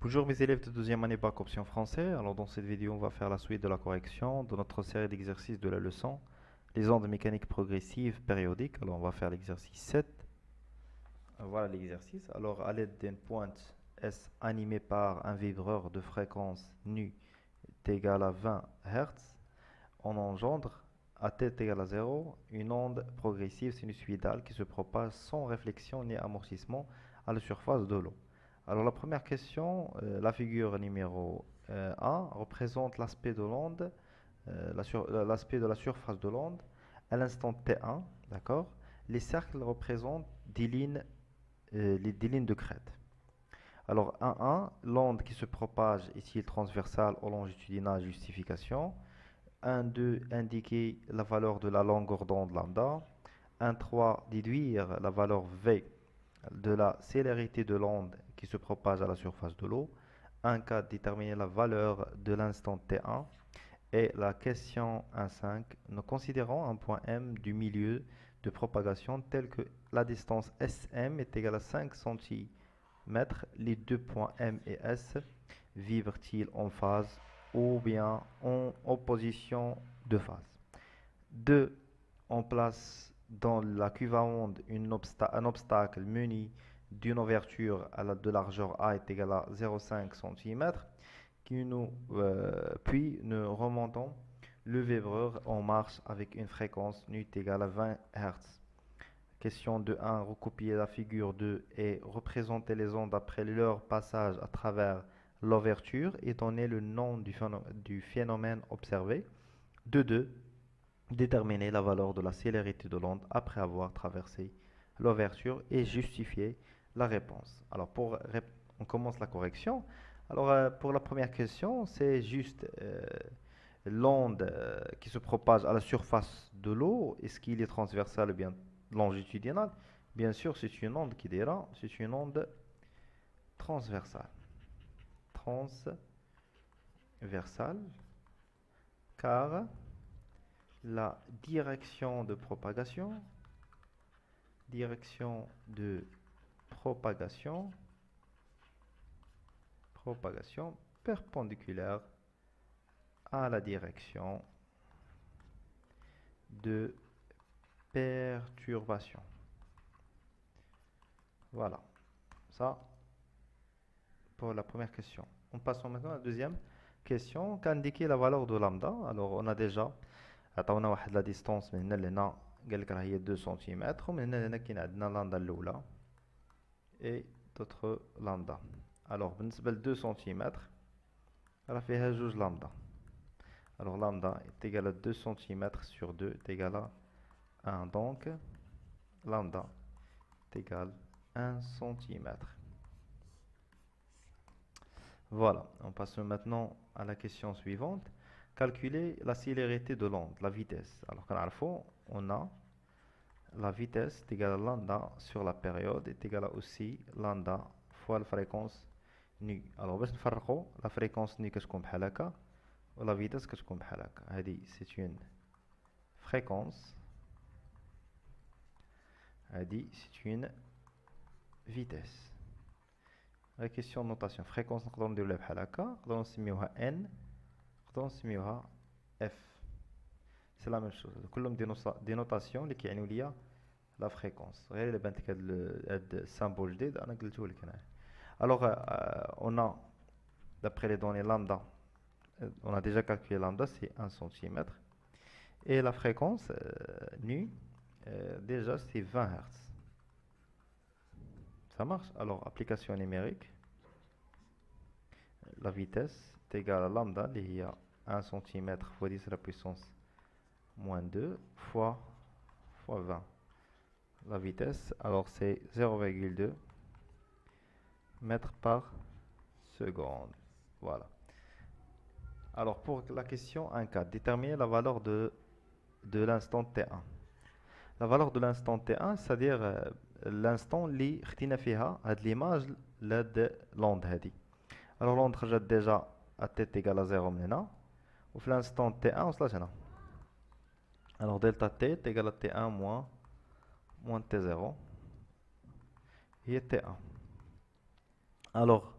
Bonjour mes élèves de deuxième année bac option français. Alors dans cette vidéo, on va faire la suite de la correction de notre série d'exercices de la leçon les ondes mécaniques progressives périodiques. Alors on va faire l'exercice 7. Voilà l'exercice. Alors à l'aide d'une pointe S animée par un vibreur de fréquence nu est égal à 20 Hz, on engendre à t égale à 0 une onde progressive sinusoïdale qui se propage sans réflexion ni amortissement à la surface de l'eau. Alors la première question, la figure numéro 1 représente l'aspect de l'onde, l'aspect de la surface de l'onde à l'instant T1, d'accord? Les cercles représentent des lignes de crête. Alors 1,1, l'onde qui se propage est-il transversale ou longitudinale? Justification. 1,2, indiquer la valeur de la longueur d'onde lambda. 1,3, déduire la valeur V de la célérité de l'onde qui se propage à la surface de l'eau. 1,4, déterminer la valeur de l'instant T1. Et la question 1,5, nous considérons un point M du milieu de propagation tel que la distance SM est égale à 5 cm. Les deux points M et S vibrent-ils en phase ou bien en opposition de phase? 2. On place dans la cuve à onde un obstacle muni d'une ouverture de largeur A est égal à 0,5 cm. Puis nous remontons le vibreur en marche avec une fréquence nu égale à 20 Hz. Question de 1. Recopier la figure 2 et représenter les ondes après leur passage à travers l'ouverture et donner le nom du phénomène observé. 2. Déterminer la valeur de la célérité de l'onde après avoir traversé l'ouverture et justifier la réponse. Alors on commence la correction. Alors pour la première question, c'est juste l'onde qui se propage à la surface de l'eau. Est-ce qu'il est transversal ou bien longitudinal? Bien sûr, c'est une onde qui dira, c'est une onde transversale. Transversale, car la direction de propagation perpendiculaire à la direction de perturbation. Voilà, ça pour la première question. On passe maintenant à la deuxième question. Qu'indiquer la valeur de lambda? Alors on a déjà عطاونا واحد لا ديستونس من هنا لهنا، قال لك راه هي 2 سنتيمتر، ومن هنا لهنا كاين عندنا لامدا الاولى اي دوطخ لامدا. الوغ بالنسبه ل 2 سنتيمتر راه فيها جوج لامدا. الوغ لامدا est égal à 2 cm sur 2 est égal à 1, donc lambda est égal à 1 cm. Voilà, on passe maintenant à la question suivante. Calculer la célérité de l'onde, la vitesse. Alors on a la vitesse est égale à lambda sur la période est égale à aussi lambda fois la fréquence nu. Alors باش نفرقوا la fréquence nu كتكون بحال هكا و la vitesse كتكون بحال هكا. هذه c'est une fréquence, هذه c'est une vitesse. La question de notation fréquence نقدروا نديروا بحال هكا، نقدروا نسميوها n، نقدروا نسميوها f. C'est la même chose، كلهم دي نوتاسيون اللي كيعنيو ليا لا فريكونس. غير الا بانت لك هاد السامبول جديد انا قلته لك هنا. الوغ on a d'après les données lambda, on a déjà calculé lambda, c'est 1 cm, et la fréquence nu déjà c'est 20 Hz. Ça marche. Alors application numérique, la vitesse est égale à lambda il y a 1 cm fois 10 à la puissance moins 2 fois 20. La vitesse, alors c'est 0,2 mètres par seconde. Voilà. Alors pour la question 1,4, déterminer la valeur de l'instant T1. La valeur de l'instant T1, c'est-à-dire l'instant اللي خدينا فيها هاد l'image لهاد l'onde هادي. Alors l'onde خرجت déjà à t égale à 0 من هنا، وفي l'instant T1 وصلت هنا. Alors delta t est égal à T1 moins T0 هي T1. Alors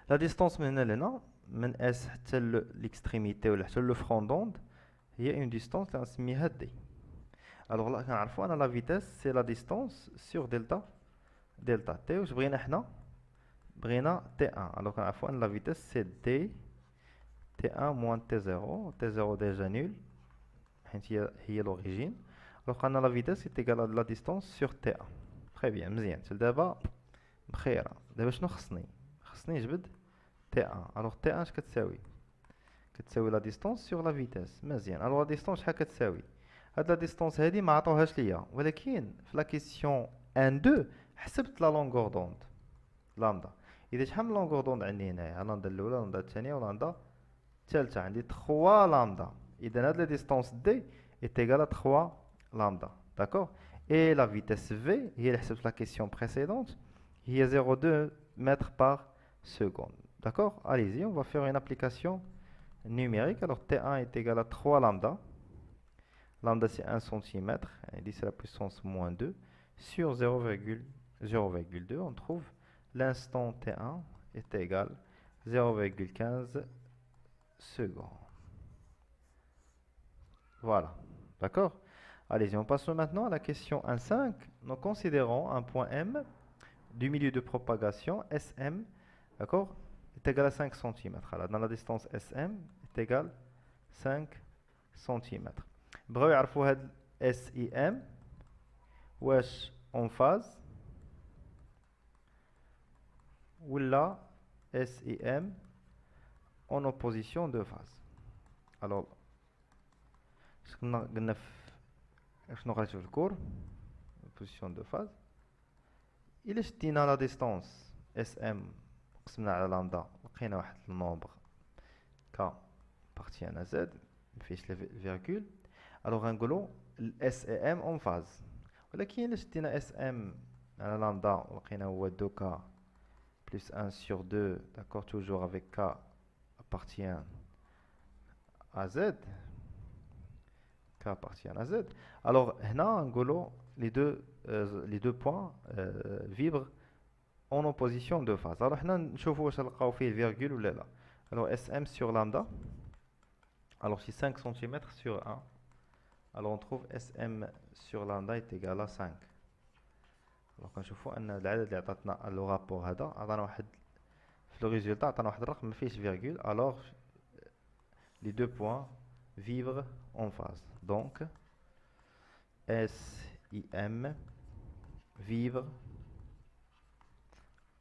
La distance من هنا لهنا من S حتى l'extrémité ولا حتى le front d'onde هي une distance اللي غنسميها d. Alors là كنعرفوا أن la vitesse c'est la distance sur delta t. واش بغينا حنا؟ بغينا t1. Alors كنعرفوا أن la vitesse c'est d t1 moins t0. t0 déjà nul حيت هي l'origine. Alors قلنا la vitesse est égale à la distance sur t1. Très bien مزيان. حتى دابا بخيرة. دابا شنو خصني نجبد t1. alors t1 اش كتساوي la distance sur la vitesse. مزيان. alors la distance شحال كتساوي؟ هاد la distance هادي ما عطاوهاش ليا، ولكن في la question 1 2 حسبت la longueur d'onde لامدا. اذا شحال من longueur d'onde عندي هنايا؟ لامدا الاولى، لامدا الثانيه، ولامدا الثالثه. عندي 3 لامدا. اذا هاد la distance d est égale à 3 lambda. D'accord. Et la vitesse v هي اللي حسبت la question précédente هي 0,2 mètres par seconde. D'accord. Allez-y, on va faire une application numérique. Alors T1 est égal à 3 lambda. Lambda c'est 1 cm. Et c'est la puissance moins 2 sur 0,02. On trouve l'instant T1 est égal 0,15 secondes. Voilà. D'accord. Allez-y, on passe maintenant à la question 1.5. Nous considérons un point M du milieu de propagation SM, d'accord, est égal à 5 cm. Alors, dans la distance SM est égal à 5 cm. بغاو يعرفوا هاد SIM واش en phase ولا SIM en opposition de phase. Alors قلنا شنو قريتو في الكور opposition de phase. إلا شدينا لا ديستونس اس ام قسمنا على لامدا لقينا واحد النومبر ك بارتي ان زد مفيهش الفيرغول. الوغ غنقولو الاس اي ام اون فاز. ولكن إلا شدينا اس ام على لامدا ولقينا هو 2 ك بلس 1 sur 2, d'accord, toujours avec k appartient à z, k appartient à z. Alors هنا نقولو les deux points vibrent en opposition de phase. Alors حنا نشوفوا واش نلقاو فيه الفيرغول ولا لا. alors SM sur lambda, alors c'est 5 cm sur 1. alors on trouve SM sur lambda est égal à 5. alors كنشوفوا ان العدد اللي عطاتنا لو رابور هذا عطانا واحد في لو ريزولتا، عطانا واحد الرقم ما فيهش فيرغول. alors les deux points vibrent en phase. donc SIM vivre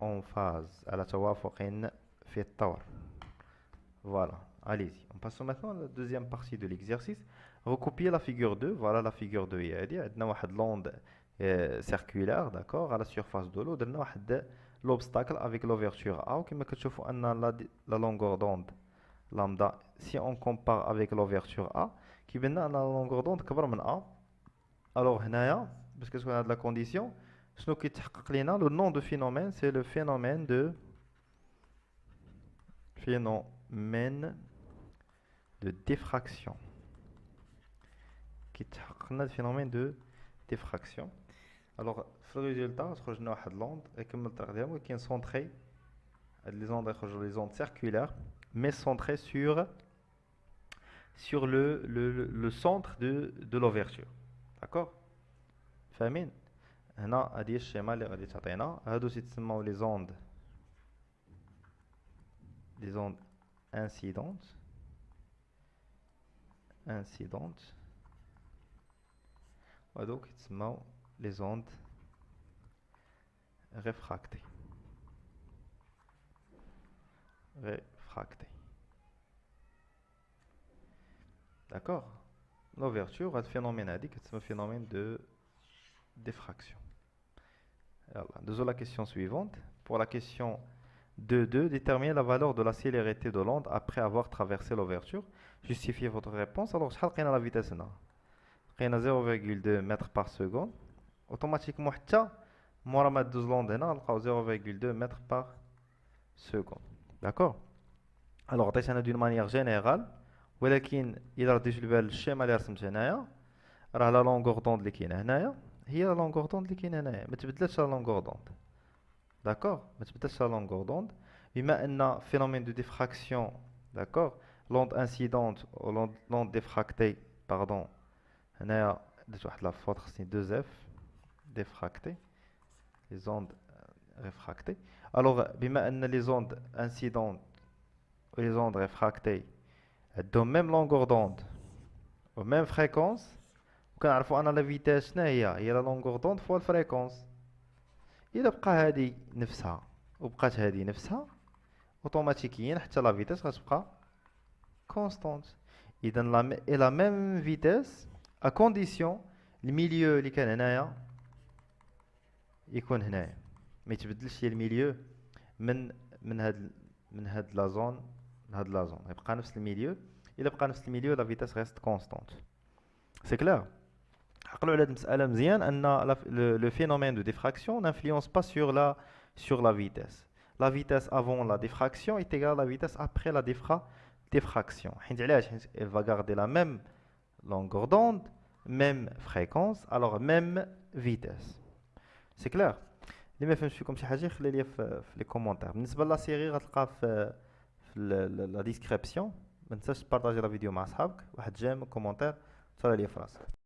en phase على توافق في الطور. Voilà, allez-y. On passe maintenant à la deuxième partie de l'exercice. Recopier la figure 2. Voilà la figure 2. Il y a une onde circulaire, d'accord, à la surface de l'eau. Il y a l'obstacle avec l'ouverture A. Comme vous voyez, la longueur d'onde lambda, si on compare avec l'ouverture A, qui vient la longueur d'onde plus grande que A. Alors, parce que on a de la condition, le nom de phénomène, c'est le phénomène de diffraction. Qui est le phénomène de diffraction. Alors, le résultat, on a une onde qui est centrée, les ondes circulaires, mais centrées sur le centre de l'ouverture. D'accord. فاهمين؟ هنا هذه الشيما اللي غادي تعطينا هادو تيتسموا لي زوند انسيدونت وهادوك يتسموا لي زوند ريفراكتي. d'accord. l'ouverture هاد الفينومين هادي كتسمى phénomène de diffraction. Alors, la question suivante. Pour la question 2.2, déterminez la valeur de la célérité de l'onde après avoir traversé l'ouverture. Justifiez votre réponse. Alors, je vais la vitesse. On a 0,2 mètres par seconde. Automatiquement, moi, je vais 12 l'onde. On a 0,2 mètres par seconde. D'accord. Alors, on a d'une manière générale. ولكن إذا رديت البال الشيما اللي رسمت هنايا راه لا لونغور دوند اللي كاينه هنايا هي لا لونغور دوند اللي كاينه هنايا، ما تبدلاتش لا لونغور دوند. داكوغ، ما تبدلش لا لونغور دوند. بما أن phénomène de diffraction, d'accord, l'onde incidente ou l'onde diffractée, pardon, هنايا درت واحد لا فوت خصني 2F diffractée, les ondes réfractées. Alors بما أن les ondes incidentes ou les ondes réfractées ont même longueur d'onde ou même fréquence, وكنعرفوا أن la vitesse شنو هي la longueur d'onde fois la fréquence. إلا بقى هذه نفسها وبقات هذه نفسها اوتوماتيكيا حتى لا فيتاس غتبقى كونستانت. اذا لا ميم فيتاس ا كونديسيون الميليو اللي كان هنايا يكون هنايا، ما يتبدلش الميليو من هاد لا زون لهاد لا زون، يبقى نفس الميليو. الا بقى نفس الميليو لا فيتاس ريست كونستانت. سي كلير. عقلوا على هاد المسألة مزيان ان لو فينومين دو ديفراكسيون n'influence pas sur la vitesse. La vitesse avant la diffraction est égale à la vitesse après la diffraction. حيت علاش؟ حيت elle va garder la même longueur d'onde, même fréquence, alors même vitesse. C'est clair. اللي ما فهمش فيكم شي حاجه خلي لي في لي كومونتير. بالنسبه لا سيري غتلقى في لا ديسكريبسيون. ما تنساش تبارطاجي لا فيديو مع صحابك، واحد جيم كومونتير، تهلا لي في راسك.